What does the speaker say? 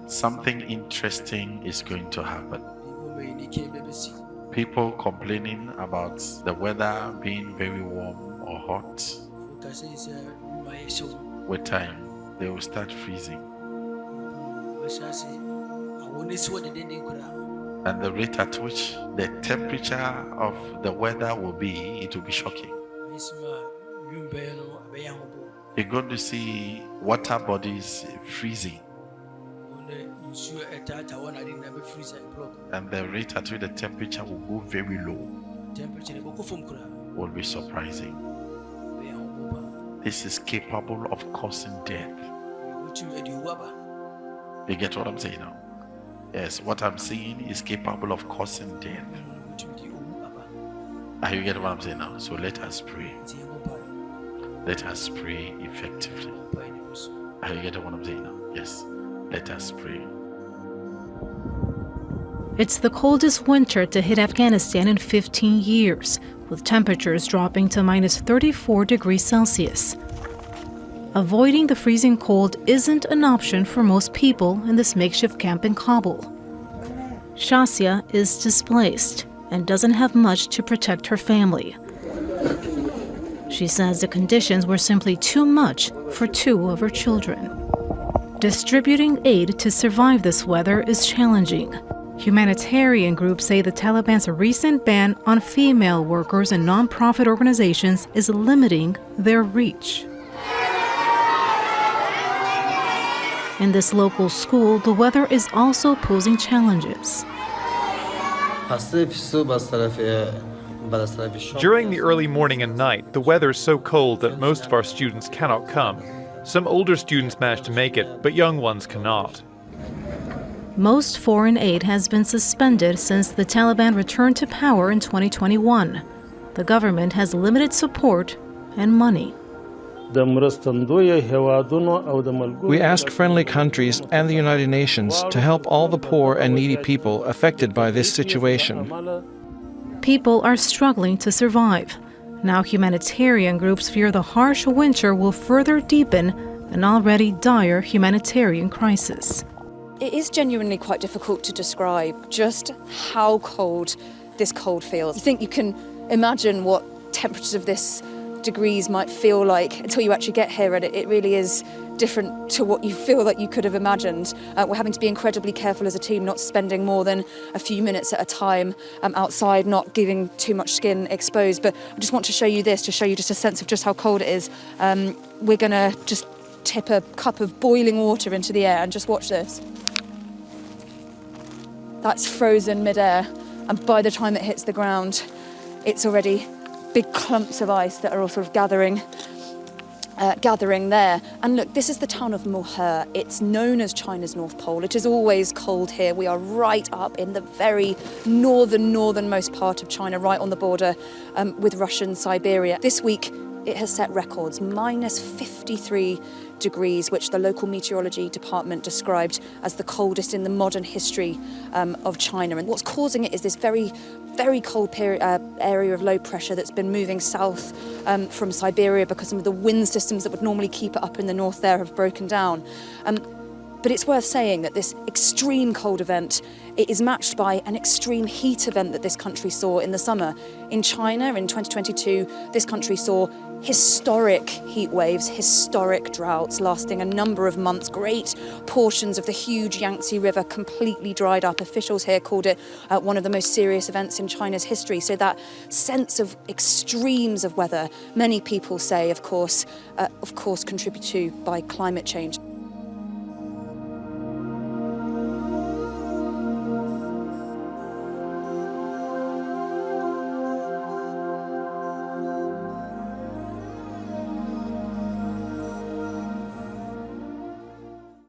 something interesting is going to happen. People complaining about the weather being very warm or hot, with time, they will start freezing. And the rate at which the temperature of the weather will be, it will be shocking. You're going to see water bodies freezing. And the rate at which the temperature will go very low will be surprising. This is capable of causing death. You get what I'm saying now? Yes, what I'm saying is capable of causing death. You get what I'm saying now? So let us pray. Let us pray effectively. You get what I'm saying now? Yes, let us pray. It's the coldest winter to hit Afghanistan in 15 years, with temperatures dropping to minus 34 degrees Celsius. Avoiding the freezing cold isn't an option for most people in this makeshift camp in Kabul. Shasya is displaced and doesn't have much to protect her family. She says the conditions were simply too much for 2 of her children. Distributing aid to survive this weather is challenging. Humanitarian groups say the Taliban's recent ban on female workers and non-profit organizations is limiting their reach. In this local school, the weather is also posing challenges. During the early morning and night, the weather is so cold that most of our students cannot come. Some older students manage to make it, but young ones cannot. Most foreign aid has been suspended since the Taliban returned to power in 2021. The government has limited support and money. We ask friendly countries and the United Nations to help all the poor and needy people affected by this situation. People are struggling to survive. Now humanitarian groups fear the harsh winter will further deepen an already dire humanitarian crisis. It is genuinely quite difficult to describe just how cold this cold feels. You think you can imagine what temperatures of this degrees might feel like until you actually get here, and it really is different to what you feel that you could have imagined. We're having to be incredibly careful as a team, not spending more than a few minutes at a time outside, not giving too much skin exposed. But I just want to show you this, to show you just a sense of just how cold it is. We're going to just tip a cup of boiling water into the air and just watch this. That's frozen midair, and by the time it hits the ground, it's already big clumps of ice that are all sort of gathering there. And look, this is the town of Mohe. It's known as China's North Pole. It is always cold here. We are right up in the very northernmost part of China, right on the border with Russian Siberia. This week, it has set records, minus 53 degrees, which the local meteorology department described as the coldest in the modern history of China. And what's causing it is this very cold area of low pressure that's been moving south from Siberia because some of the wind systems that would normally keep it up in the north there have broken down. But it's worth saying that this extreme cold event, it is matched by an extreme heat event that this country saw in the summer. In China in 2022, this country saw historic heat waves, historic droughts lasting a number of months. Great portions of the huge Yangtze River completely dried up. Officials here called it one of the most serious events in China's history. So that sense of extremes of weather, many people say, of course, contributed to by climate change.